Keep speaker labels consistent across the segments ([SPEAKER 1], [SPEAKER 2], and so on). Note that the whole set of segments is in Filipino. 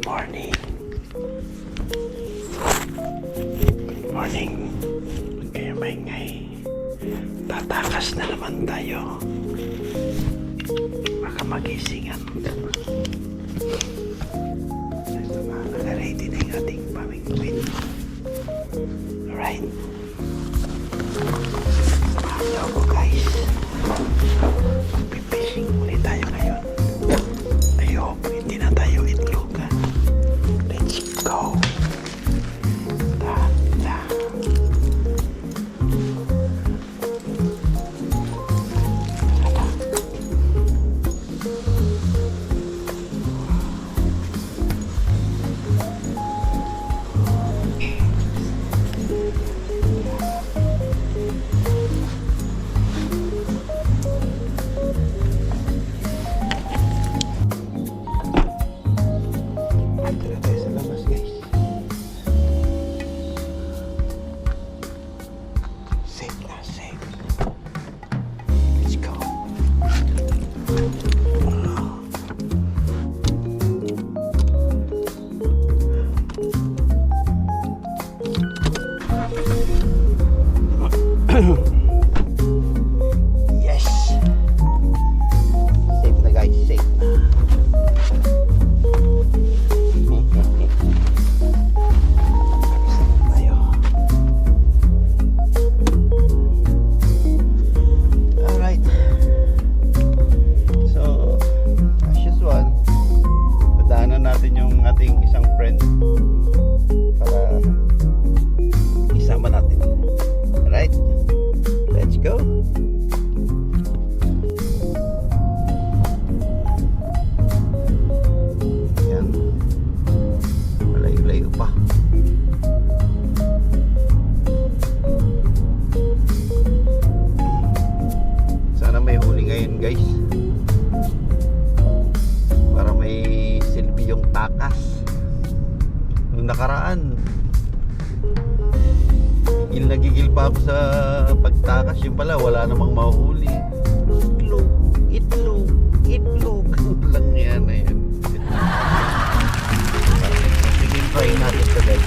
[SPEAKER 1] morning. Good morning. Kaya maingay. Tatakas na naman tayo. Baka magisingan. Ito na, naka-ready na yung ating pamingwin. Alright. Samahan niyo ako guys. Pipishing ulit tayo ngayon. I hope hindi na tayo itlogan. Let's go. Yes. Safe na guys, safe na. Tayo. Alright. So, as usual, dadaanan natin yung ating isang friend para isama natin. Alright. Let's go. Yan. Malayo-layo pa. Sana may huli ngayon guys. Para may silbi yung takas. Nung nakaraan, nagigil pa ako sa pagtakas. Yung pala wala namang mahuli. Itlog lang yan na yan. Sige, try natin ito guys.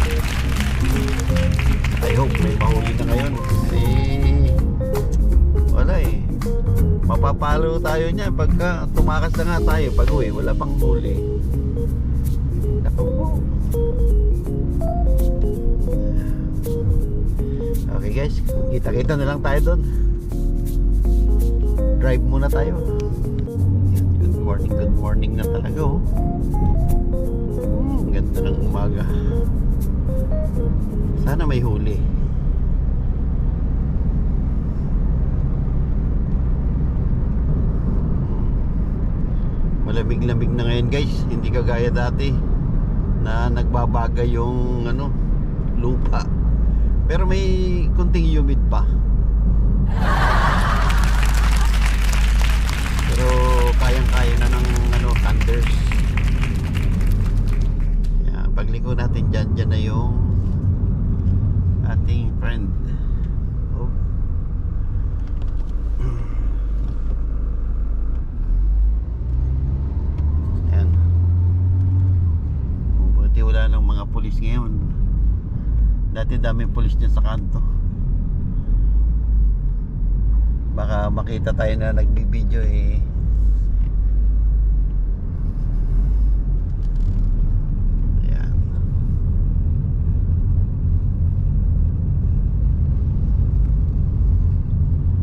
[SPEAKER 1] I hope may mahuli na ngayon kasi wala eh, mapapalo tayo niyan pagka tumakas na nga tayo. Pag uwi wala pang huli. Okay guys, kita-kita na lang tayo doon. Drive muna tayo. Good morning na talaga oh. Ganda ng umaga. Sana may huli. Malamig-lamig na ngayon guys. Hindi kagaya dati na nagbabaga yung lupa. Pero may kunting humid pa. Pero kayang-kaya na ng thunders. Yan, pagliko natin dyan na yung ating friend. Oh. Yan. Buti wala lang mga pulis ngayon. Dati daming pulis dyan sa kanto. Baka makita tayo na nagbibideo eh. Ayan.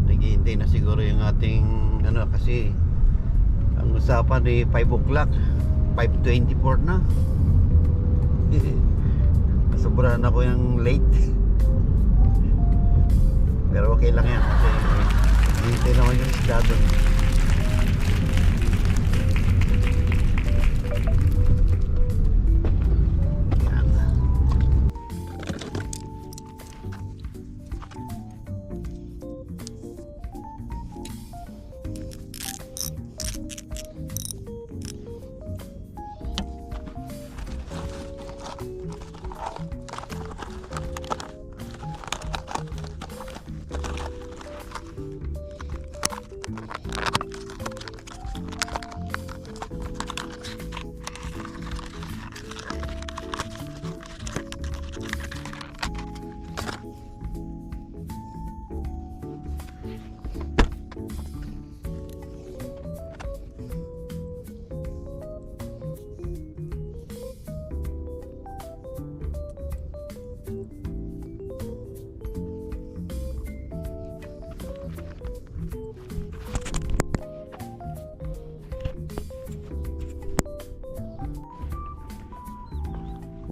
[SPEAKER 1] Naghihintay na siguro yung ating kasi ang usapan eh 5 o'clock, 5:24 na. Sobrahan ako yung late. Pero okay lang yan kasi hintay naman yung isda doon. Yan.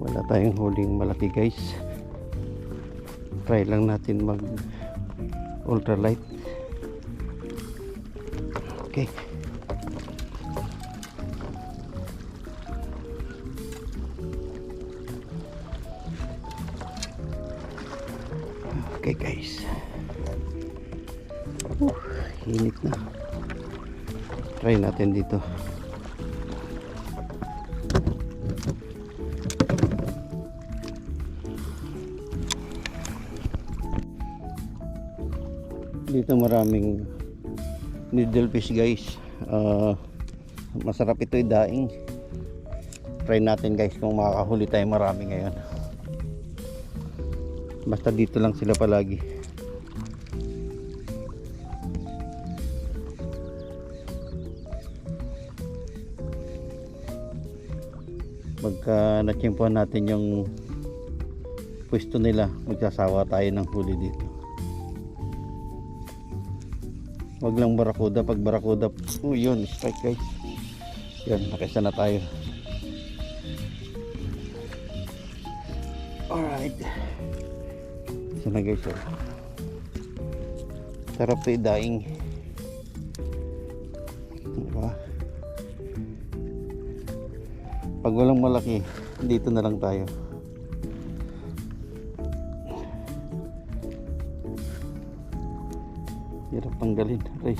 [SPEAKER 1] Wala tayong huling malaki guys. Try lang natin mag ultralight. Okay. Okay guys. Init na. Try natin dito. Dito maraming needlefish guys. Masarap ito daing. Try natin guys kung makakahuli tayo marami ngayon. Basta dito lang sila palagi. Pagka natsimpuan natin yung pwesto nila, magsasawa tayo ng huli dito. Wag lang barakuda. Pag barakuda, yun, strike guys. Yan, nakisa na tayo. Alright. Isa na guys. Sarap ito daing. Diba? Pag walang malaki, dito na lang tayo. Hirap tanggalin. Aray.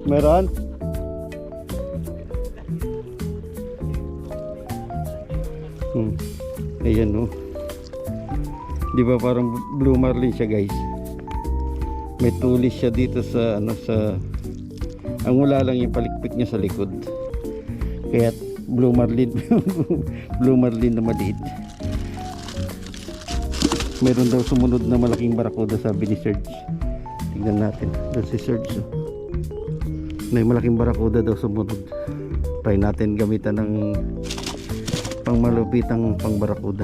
[SPEAKER 1] Meron? Ayan no. Di ba parang blue marlin siya guys. May tulis siya dito sa ang wala lang yung palikpik niya sa likod. Kaya blue marlin blue marlin na maliit. Meron daw sumunod na malaking barakuda, sabi ni Serge. Tignan natin. Doon si Serge. May malaking barakuda daw sumunod. Try natin gamitan ng pangmalupitang pangbarakuda.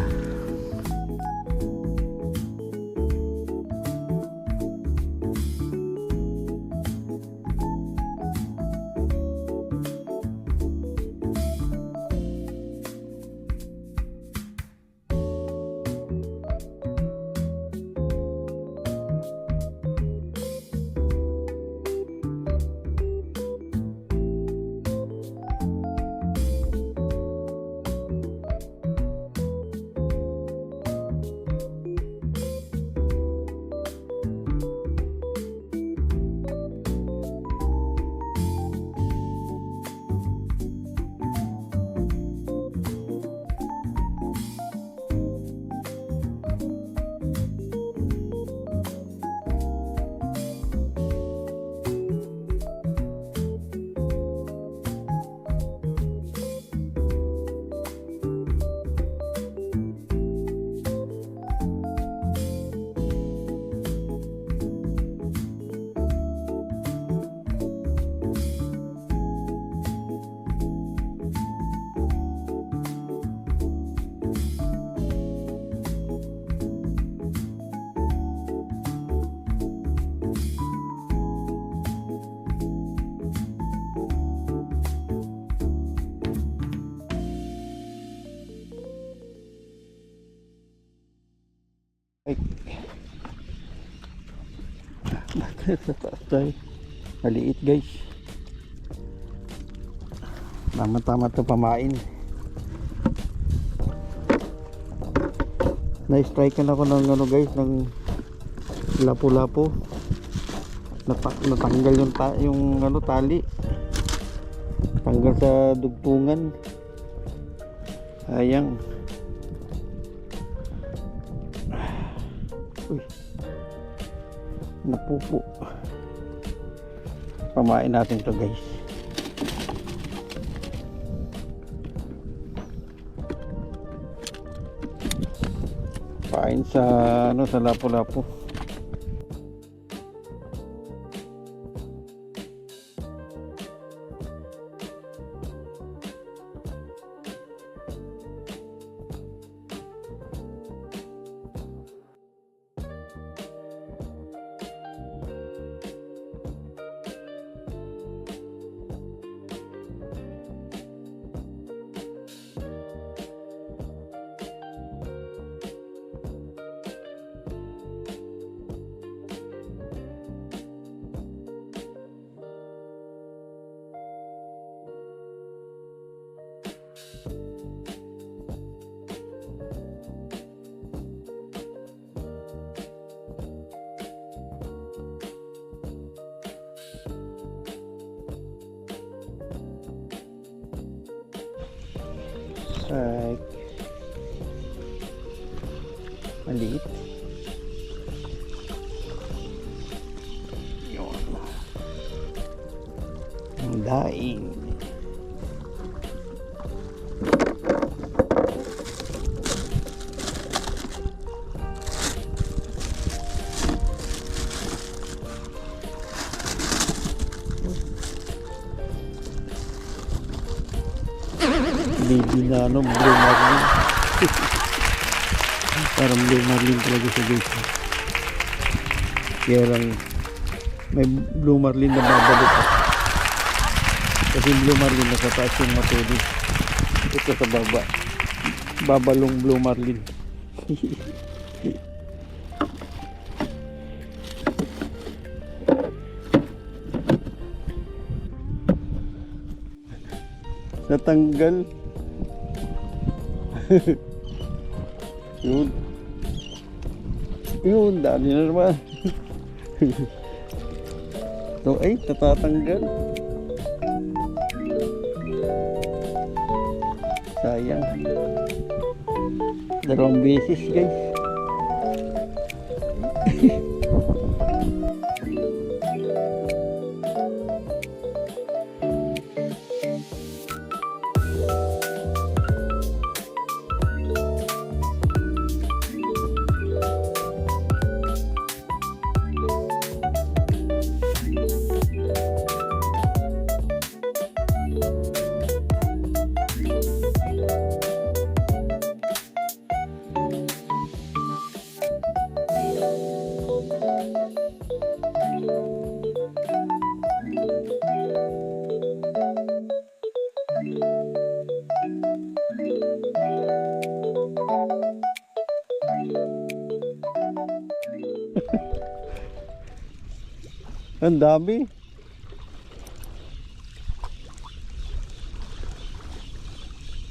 [SPEAKER 1] Ay. Sa taas tayo. Maliit guys. Tama-tama ito pamain. Na-strike na ako ng ano guys, ng lapu-lapu. Natanggal yung ano tali. Tanggal sa dugtungan. Sayang. Uy. Napupo. Pamain natin to guys. Pain sa ano, sa lapu-lapu. Ay, maliit. Yun. Ang daing. Baby na ano, blue marlin. Parang blue marlin talaga sa guys. Kaya lang may blue marlin na babalik. Kasi blue marlin nasa taas yung matuli. Ito sa baba. Babalong blue marlin. Natanggal. Yun. Yun, dali na naman. So, ay, tatatanggal. Sayang. Dalawang beses, guys. Ang dami.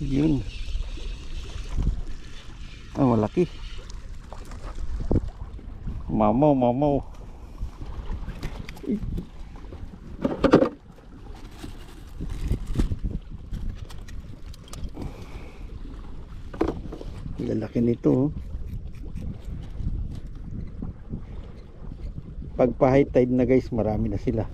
[SPEAKER 1] Yun. Ah, malaki. Mamaw, mamaw. Lalaki nito. Pag pa high tide na guys, marami na sila.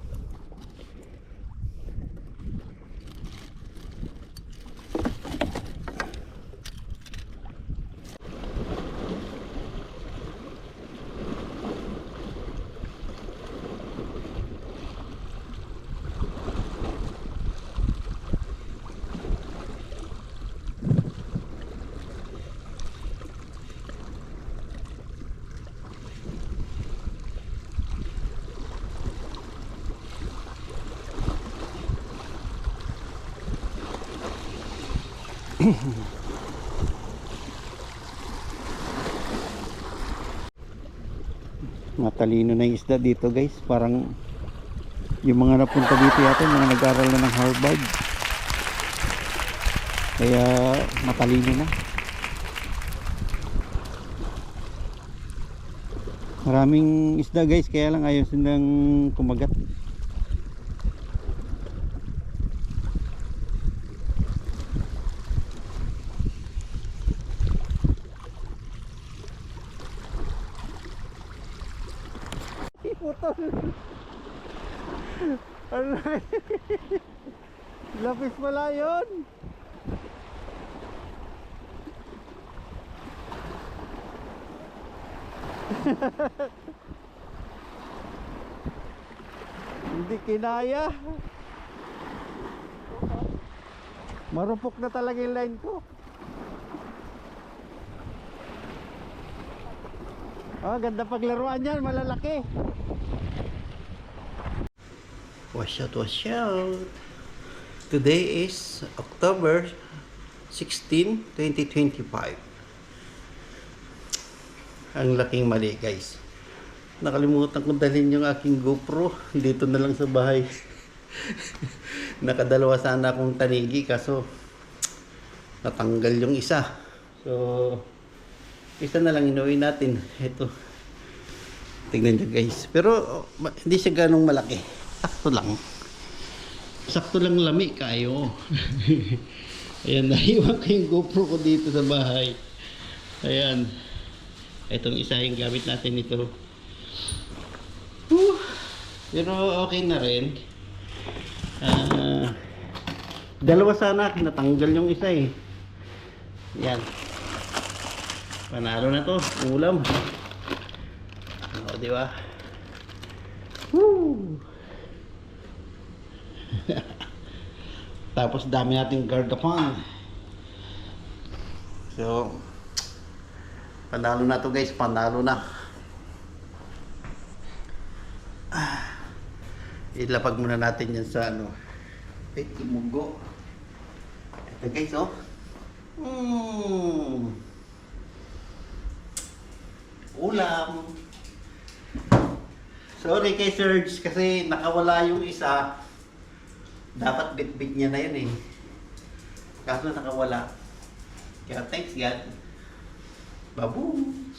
[SPEAKER 1] Matalino na yung isda dito guys. Parang yung mga napunta dito yata, yung mga nag-aral na ng Harvard. Kaya matalino na. Maraming isda guys, kaya lang ayaw silang kumagat. Putol. Lapis pala yun. Hindi kinaya. Marupok na talaga yung line ko. Ganda paglaruan yan, malalaki. Wash out, wash out. Today is October 16, 2025. Ang laking mali guys. Nakalimutan ko dalhin yung aking GoPro. Dito na lang sa bahay. Nakadalawa sana akong tanigi kaso natanggal yung isa. So isa na lang inuwi natin. Ito. Tingnan nyo guys. Pero hindi siya ganong malaki. Sakto lang. Sakto lang lami kayo. Ayan, naiwan ko yung GoPro ko dito sa bahay. Ayan. Itong isa yung gamit natin ito. Pero okay na rin. Dalawa sana, natanggal yung isa eh. Yan. Panalo na to, ulam. O, di ba? Woo! Tapos dami nating gardapan. So, panalo na to guys, panalo na. Ilapag muna natin yan sa ano. Imugo. Ito guys, oh. Ulam. Sorry kay Serge kasi nakawala yung isa. Dapat bit-bit niya na yun eh. Kaso nakawala. Kaya thanks God. Baboom.